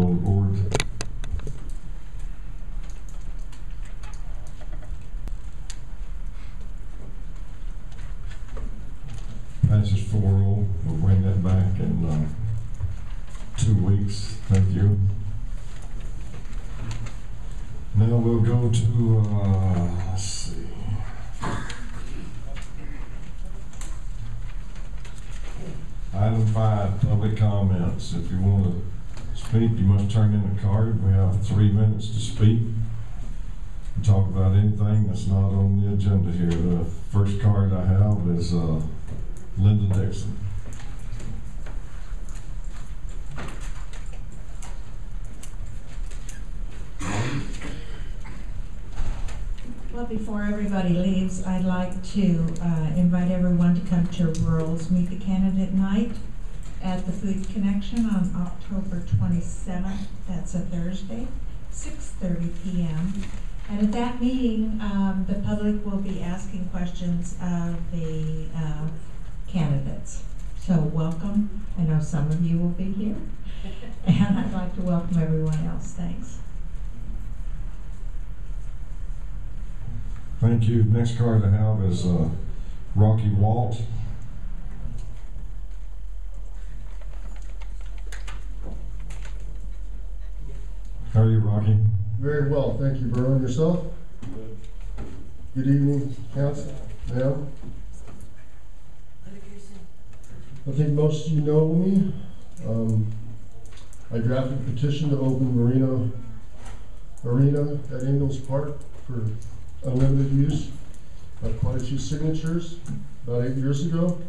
on the board. Passes 4-0. We'll bring that back in 2 weeks. Thank you. Now we'll go to, let's see. Item 5, public comments. If you want to speak, you must turn in a card. We have 3 minutes to speak and talk about anything that's not on the agenda here. The first card I have is Linda Dixon. Well, before everybody leaves, I'd like to invite everyone to come to Rural's Meet the Candidate Night at the Food Connection on October 27th. That's a Thursday, 6:30 p.m. And at that meeting, the public will be asking questions of the candidates. So welcome. I know some of you will be here. And I'd like to welcome everyone else. Thanks. Thank you. Next card I have is Rocky Walt. How are you, Rocky? Very well, thank you, Vernon. Yourself? Good evening, Council. Ma'am. I think most of you know me. I drafted a petition to open Marina Arena at Ingalls Park for unlimited use. I have quite a few signatures about 8 years ago.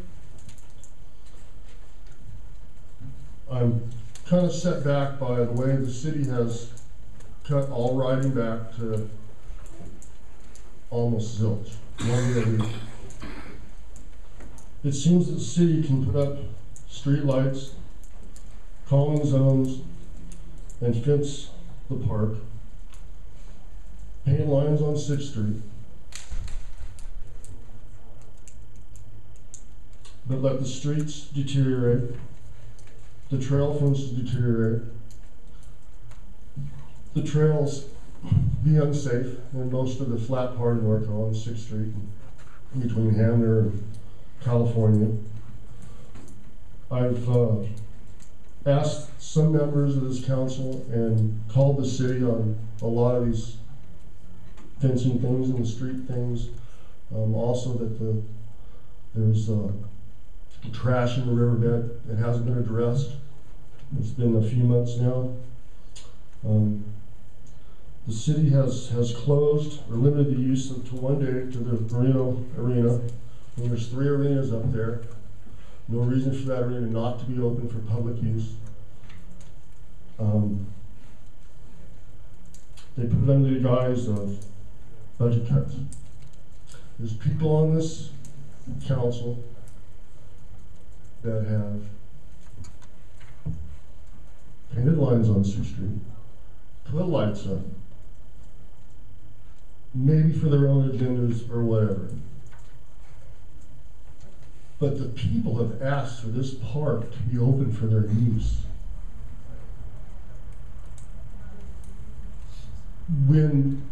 I'm kind of set back by the way the city has cut all riding back to almost zilch. It seems that the city can put up street lights, calming zones, and fence the park, paint lines on 6th Street, but let the streets deteriorate, the trail fences deteriorate, the trails be unsafe in most of the flat part of Norco on 6th Street between Hamner and California. I've asked some members of this council and called the city on a lot of these fencing things and the street things. Also that there's trash in the riverbed. It hasn't been addressed. It's been a few months now. The city has closed or limited the use to 1 day to the Marino Arena. And there's 3 arenas up there. No reason for that arena not to be open for public use. They put it under the guise of budget cuts. There's people on this council that have painted lines on 6th Street, put lights up, maybe for their own agendas or whatever. But the people have asked for this park to be open for their use. When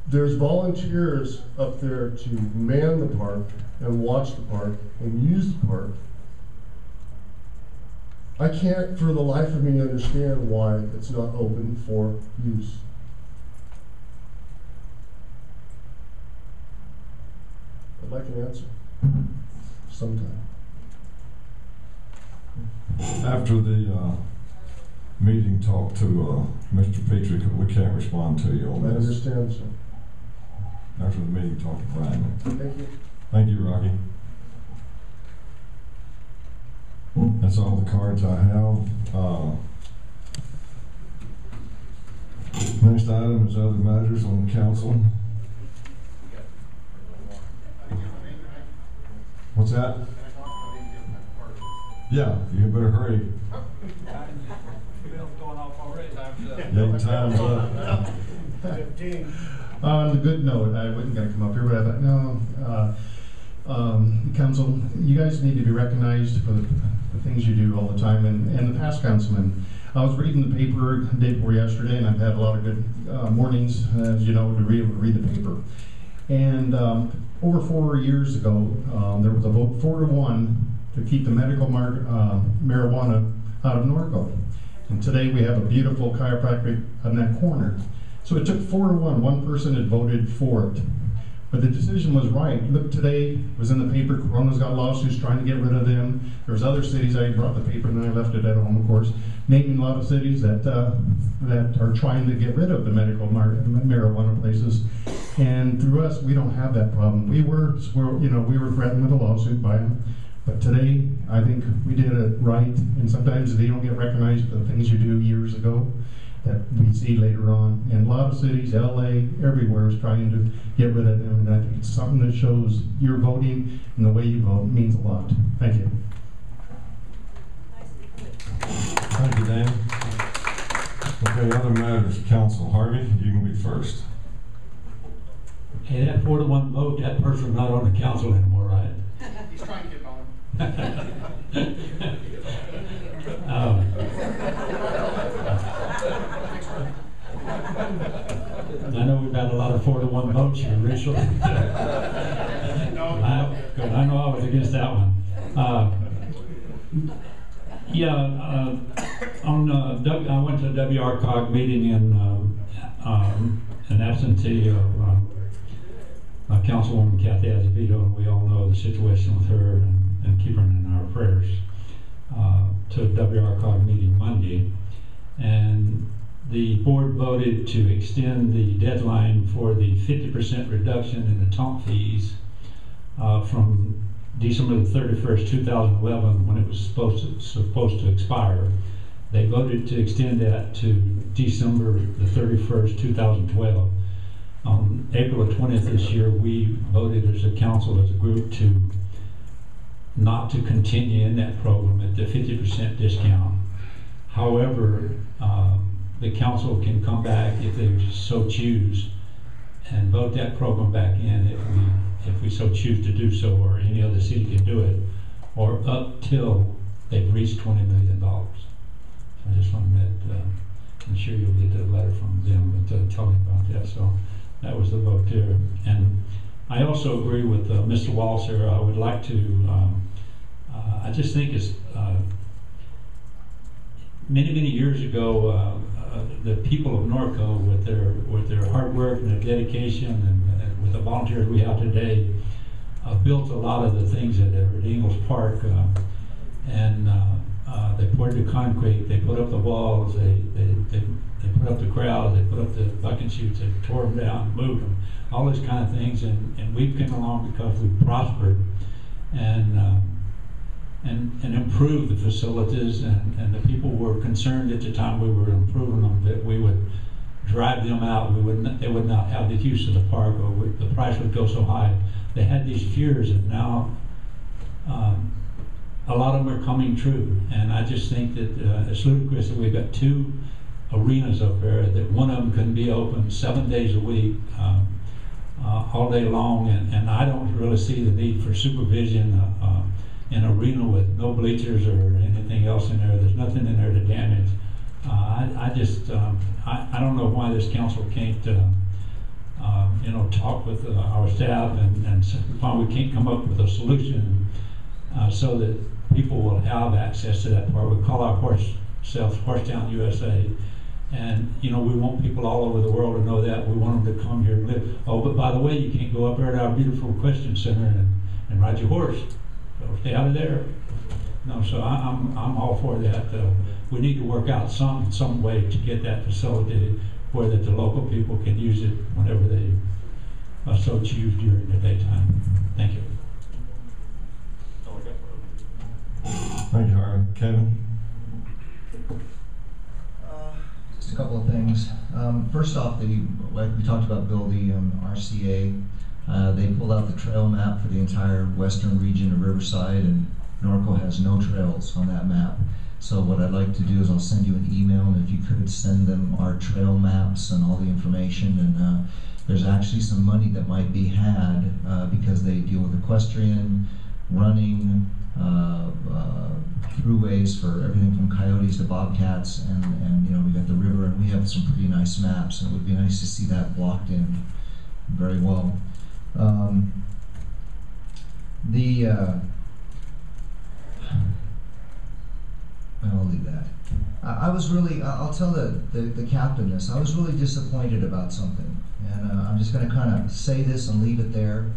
there's volunteers up there to man the park and watch the park and use the park, I can't for the life of me understand why it's not open for use. I'd like an answer sometime. After the meeting, talk to Mr. Petrie. We can't respond to you on I this. understand, sir. After the meeting, talk to Brian. Thank you. Thank you, Rocky. That's all the cards I have. Next item is other matters on the council. What's that? Yeah, you better hurry. Yeah, time's up. 15. On a good note, I wasn't going to come up here, but I thought, no, council, you guys need to be recognized for the things you do all the time, and the past councilman. I was reading the paper the day before yesterday, and I've had a lot of good mornings, as you know, to be able to read the paper. And over 4 years ago, there was a vote 4-1 to keep the medical marijuana out of Norco. And today we have a beautiful chiropractic on that corner. So it took 4-1. One person had voted for it. But the decision was right. Look, today it was in the paper. Corona's got lawsuits trying to get rid of them. There's other cities. I brought the paper and I left it at home, of course, naming a lot of cities that are trying to get rid of the medical marijuana places. And through us, we don't have that problem. We were threatened with a lawsuit by them. But today, I think we did it right. And sometimes they don't get recognized for the things you do years ago that we see later on. And a lot of cities, LA, everywhere is trying to get rid of them. And I think it's something that shows your voting and the way you vote means a lot. Thank you. Thank you, Dan. Okay, other matters, Council. Harvey, you can be first. Hey, that 4-1 vote, that person's not on the council anymore, right? He's trying to get on. I know we've had a lot of 4-1 votes here recently. I know I was against that one. I went to a WRCOG meeting in an absentee of Councilwoman Kathy Azevedo, and we all know the situation with her, and keep her in our prayers, to a WRCOG meeting Monday. And the board voted to extend the deadline for the 50% reduction in the TOMP fees from December the 31st, 2011, when it was supposed to expire. They voted to extend that to December the 31st, 2012. On April the 20th this year, we voted as a council, as a group, not to continue in that program at the 50% discount. However, the council can come back if they so choose and vote that program back in if we so choose to do so, or any other city can do it, or up till they've reached $20 million. So I just want to I'm sure you'll get a letter from them telling about that. So that was the vote there. And I also agree with Mr. Walser. I would like to, I just think it's, many years ago, the people of Norco, with their hard work and their dedication, and with the volunteers we have today, built a lot of the things that are at Ingles Park, and they poured the concrete, they put up the walls, they put up the crowds, they put up the bucket chutes, they tore them down, moved them, all those kind of things, and we came along because we prospered and improved the facilities, and the people were concerned at the time we were improving them that we would drive them out. They would not have the use of the park, or the price would go so high. They had these fears, and now a lot of them are coming true. And I just think that it's ludicrous that we've got 2 arenas up there, that one of them can be open 7 days a week, all day long, and I don't really see the need for supervision. An arena with no bleachers or anything else in there. There's nothing in there to damage. I don't know why this council can't, talk with our staff and why we can't come up with a solution so that people will have access to that park. We call our Horsetown USA, and we want people all over the world to know that. We want them to come here and live. Oh, but by the way, you can't go up there to our beautiful Question Center and ride your horse. So stay out of there. No, so I'm all for that. We need to work out some way to get that facility where that the local people can use it whenever they so choose during the daytime. Thank you. Thank you, Harvey. Kevin? Just a couple of things. First off, like we talked about, Bill, the RCA. They pulled out the trail map for the entire western region of Riverside, and Norco has no trails on that map. So what I'd like to do is I'll send you an email, and if you could send them our trail maps and all the information. And there's actually some money that might be had because they deal with equestrian, running, throughways for everything from coyotes to bobcats, and you know, we got the river, and we have some pretty nice maps, and it would be nice to see that blocked in very well. I'll leave that. I was really, I'll tell the captain this, I was really disappointed about something, and I'm just going to kind of say this and leave it there.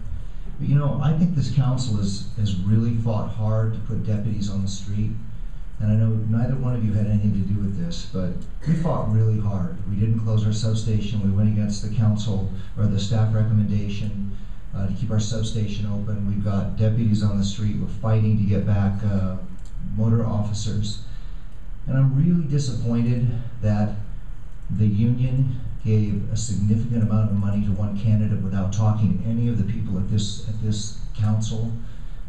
But you know, I think this council has really fought hard to put deputies on the street, and I know neither one of you had anything to do with this, but we fought really hard. We didn't close our substation. We went against the council or the staff recommendation to keep our substation open. We've got deputies on the street. We're fighting to get back motor officers. And I'm really disappointed that the union gave a significant amount of money to one candidate without talking to any of the people at this council.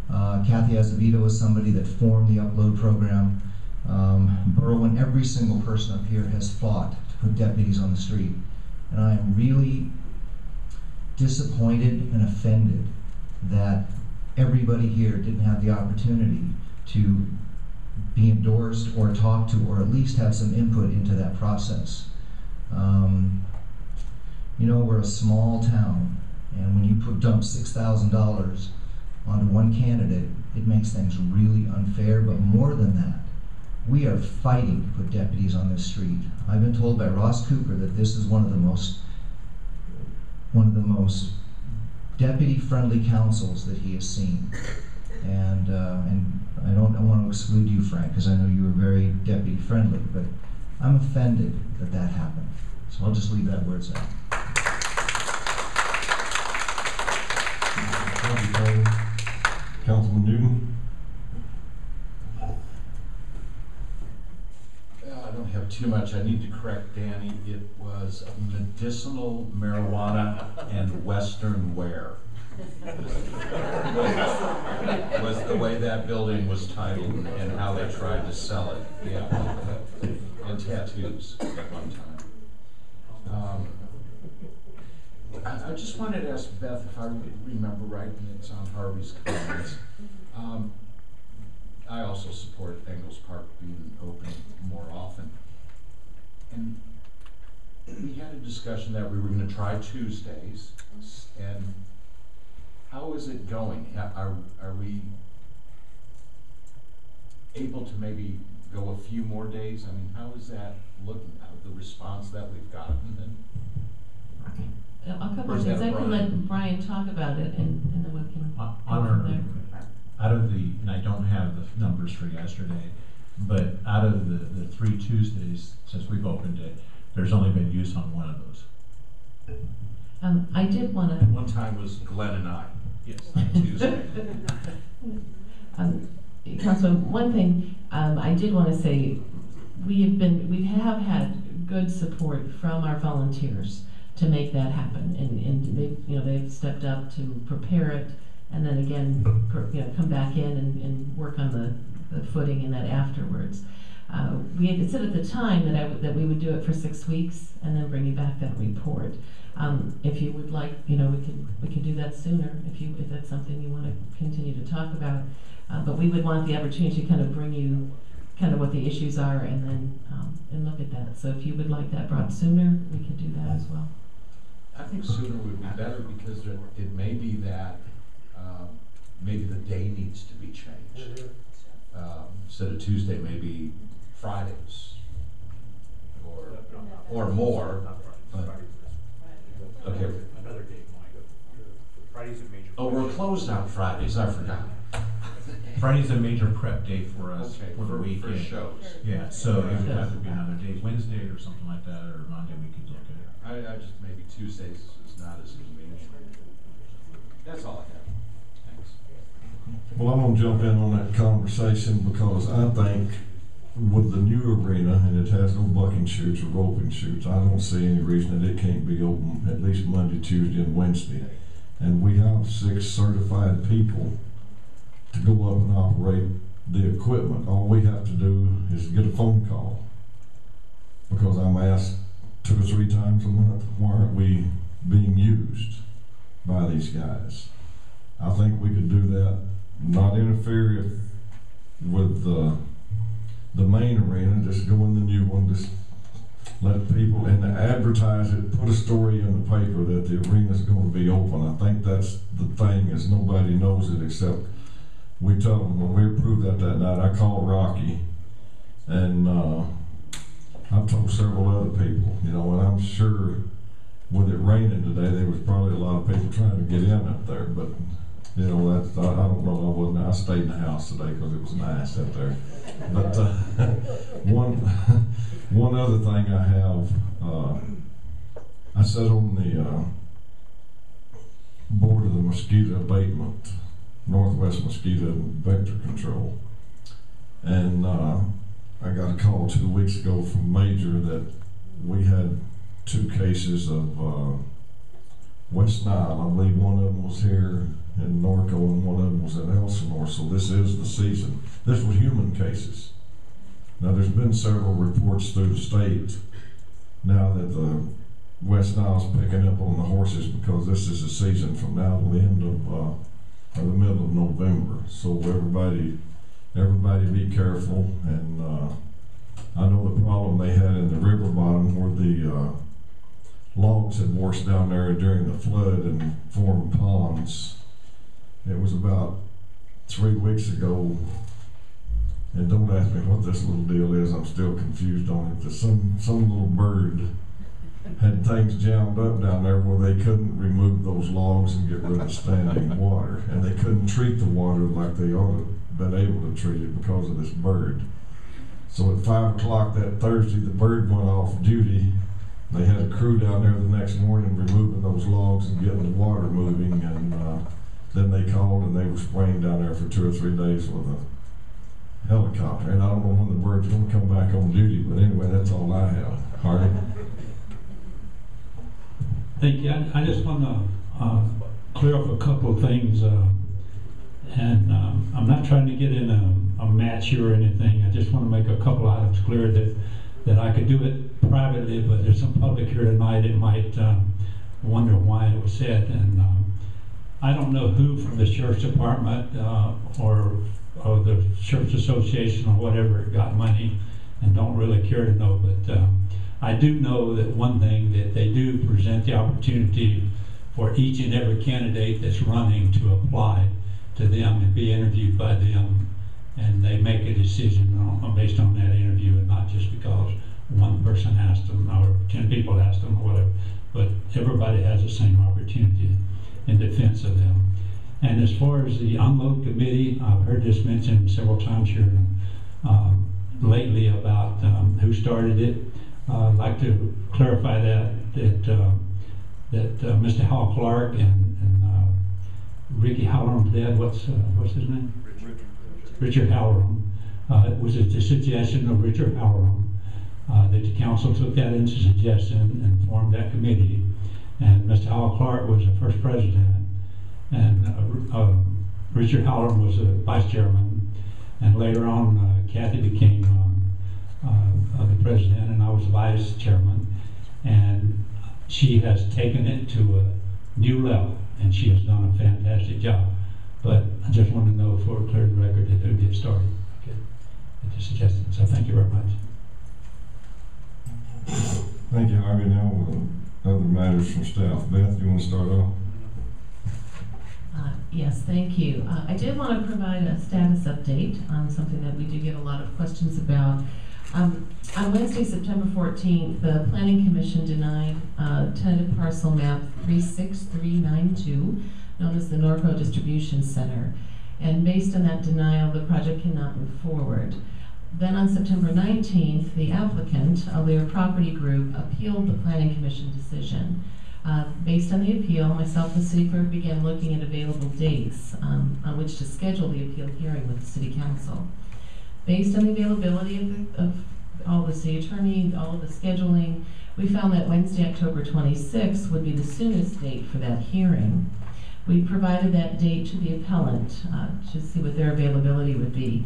Kathy Azevedo was somebody that formed the upload program. Borough and every single person up here has fought to put deputies on the street. And I am really disappointed and offended that everybody here didn't have the opportunity to be endorsed or talk to, or at least have some input into that process. You know, we're a small town, and when you dump $6,000 onto one candidate, it makes things really unfair. But more than that, we are fighting to put deputies on this street. I've been told by Ross Cooper that this is one of the most deputy-friendly councils that he has seen. And I don't want to exclude you, Frank, because I know you were very deputy-friendly, but I'm offended that that happened. So I'll just leave that where it's at. Thank you, Tony. Councilman Newton? I don't have too much. I need to correct Danny. It was medicinal marijuana and Western wear. Was the way that building was titled and how they tried to sell it. Yeah. And tattoos at one time. I just wanted to ask Beth, if I remember right, and it's on Harvey's comments. I also support Engels Park being open more often. And we had a discussion that we were going to try Tuesdays, and how is it going? Are we able to maybe go a few more days? I mean, how is that looking? The response that we've gotten? A couple of things. I can let Brian talk about it, and then we can on our, out of the, and I don't have the numbers for yesterday, but out of the 3 Tuesdays since we've opened it, there's only been use on one of those. I did want to. One time was Glenn and I. Yes, on Tuesday. Councilman, one thing I did want to say, we have had good support from our volunteers to make that happen, and they've stepped up to prepare it, and then again come back in and work on the footing and that afterwards. We had said at the time that we would do it for 6 weeks and then bring you back that report. If you would like, we can do that sooner if that's something you want to continue to talk about. But we would want the opportunity to kind of bring you kind of what the issues are and then and look at that. So if you would like that brought sooner, we can do that as well. I think sooner would be better because it may be that maybe the day needs to be changed. Instead of Tuesday, maybe Fridays or more. Okay. Another date, Friday's a major. Oh, we're closed on Fridays. I forgot. Friday's a major prep day for us for the For weekend. shows. Yeah, so it would have to be another day, Wednesday or something like that, or Monday we could look at it. I just maybe Tuesdays is not as convenient. That's all I have. Thanks. Well, I'm gonna jump in on that conversation because I think with the new arena, and it has no bucking chutes or roping chutes, I don't see any reason that it can't be open at least Monday, Tuesday, and Wednesday. And we have 6 certified people to go up and operate the equipment. All we have to do is get a phone call. Because I'm asked 2 or 3 times a month, why aren't we being used by these guys? I think we could do that, not interfere with the main arena, just go in the new one, just let people, and advertise it, put a story in the paper that the arena's gonna be open. I think that's the thing, is nobody knows it except we tell them. When we approved that night, I called Rocky, and I've told several other people, you know, and I'm sure with it raining today, there was probably a lot of people trying to get in up there, but you know, that's, I don't know, I stayed in the house today because it was nice up there. But one other thing I have, I sat on the board of the mosquito abatement, Northwest Mosquito Vector Control, and I got a call 2 weeks ago from Major that we had 2 cases of West Nile. I believe one of them was here in Norco and one of them was in Elsinore, so this is the season. This was human cases. Now there's been several reports through the state now that the West Nile's picking up on the horses, because this is the season from now to the end of, or the middle of November. So everybody be careful, and I know the problem they had in the river bottom where the logs had washed down there during the flood and formed ponds. It was about 3 weeks ago, and don't ask me what this little deal is, I'm still confused on it. Some little bird had things jammed up down there where they couldn't remove those logs and get rid of standing water, and they couldn't treat the water like they ought to have been able to treat it because of this bird. So at 5 o'clock that Thursday, the bird went off duty. They had a crew down there the next morning removing those logs and getting the water moving, and then they called and they were spraying down there for 2 or 3 days with a helicopter. And I don't know when the bird's gonna come back on duty, but anyway, that's all I have. Hardy? Thank you. I just want to clear up a couple of things, and I'm not trying to get in a match here or anything. I just want to make a couple items clear that I could do it privately, but there's some public here tonight that might wonder why it was said. And I don't know who from the sheriff's department or the church association or whatever got money, and don't really care to know, but I do know that one thing, that they do present the opportunity for each and every candidate that's running to apply to them and be interviewed by them, and they make a decision based on that interview, and not just because one person asked them or 10 people asked them or whatever, but everybody has the same opportunity in defense of them. And as far as the unload committee, I've heard this mentioned several times here lately about who started it. I'd like to clarify that Mr. Hal Clark and Ricky Halloran's dad, what's his name? Richard Halloran. It was a suggestion of Richard Halloran that the council took that into suggestion and formed that committee. And Mr. Hal Clark was the first president, and Richard Halloran was the vice chairman, and later on Kathy became the president, and I was vice chairman, and she has taken it to a new level, and she has done a fantastic job. But I just want to know for a clear record that who did start at the suggestion. So thank you very much. Thank you, Harvey. Now other matters from staff. Beth, you want to start off? Yes, thank you. I did want to provide a status update on something that we do get a lot of questions about. On Wednesday, September 14th, the Planning Commission denied tentative parcel map 36392, known as the Norco Distribution Center. And based on that denial, the project cannot move forward. Then on September 19th, the applicant, a Lear Property Group, appealed the Planning Commission decision. Based on the appeal, myself and the city clerk began looking at available dates on which to schedule the appeal hearing with the City Council. Based on the availability of all the city attorney, all of the scheduling, we found that Wednesday, October 26th would be the soonest date for that hearing. We provided that date to the appellant to see what their availability would be.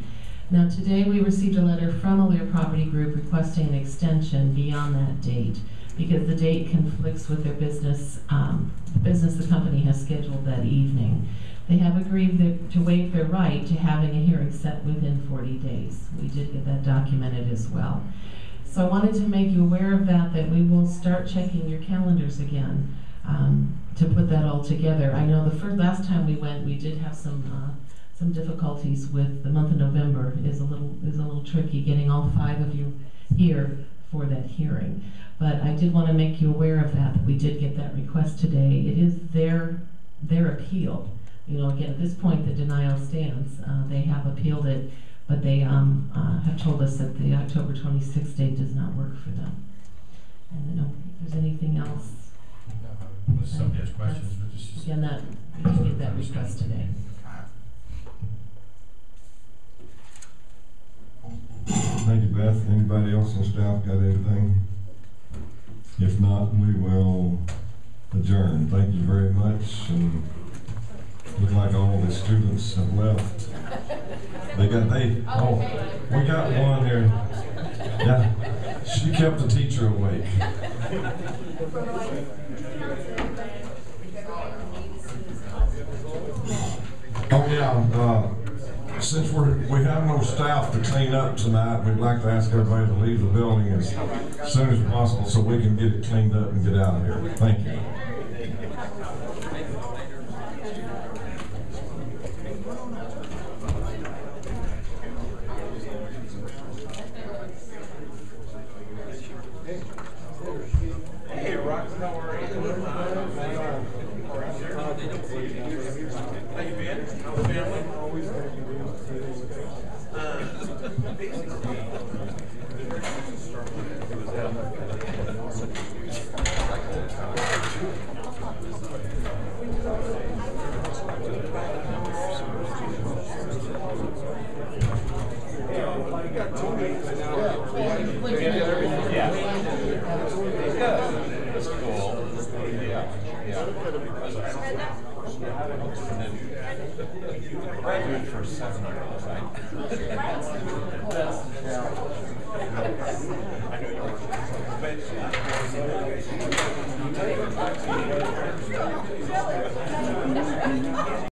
Now today we received a letter from a Lear Property Group requesting an extension beyond that date because the date conflicts with their business, the company has scheduled that evening. They have agreed to waive their right to having a hearing set within 40 days. We did get that documented as well. So I wanted to make you aware of that we will start checking your calendars again to put that all together. I know last time we went, we did have some difficulties with the month of November. Is a little tricky getting all 5 of you here for that hearing. But I did want to make you aware of that we did get that request today. It is their appeal. You know, again, at this point, the denial stands. They have appealed it, but they have told us that the October 26th date does not work for them. And I don't know if there's anything else. Unless somebody has questions, but just. Again, we did get that request today. Thank you, Beth. Anybody else on staff got anything? If not, we will adjourn. Thank you very much. And look like all the students have left. We got one here. Yeah, she kept the teacher awake. Oh yeah, since we have no staff to clean up tonight, we'd like to ask everybody to leave the building as soon as possible so we can get it cleaned up and get out of here. Thank you. Hey, Rox, how are you? How you been? How's the family? That's cool. Graduate for 7 hours, right? I know you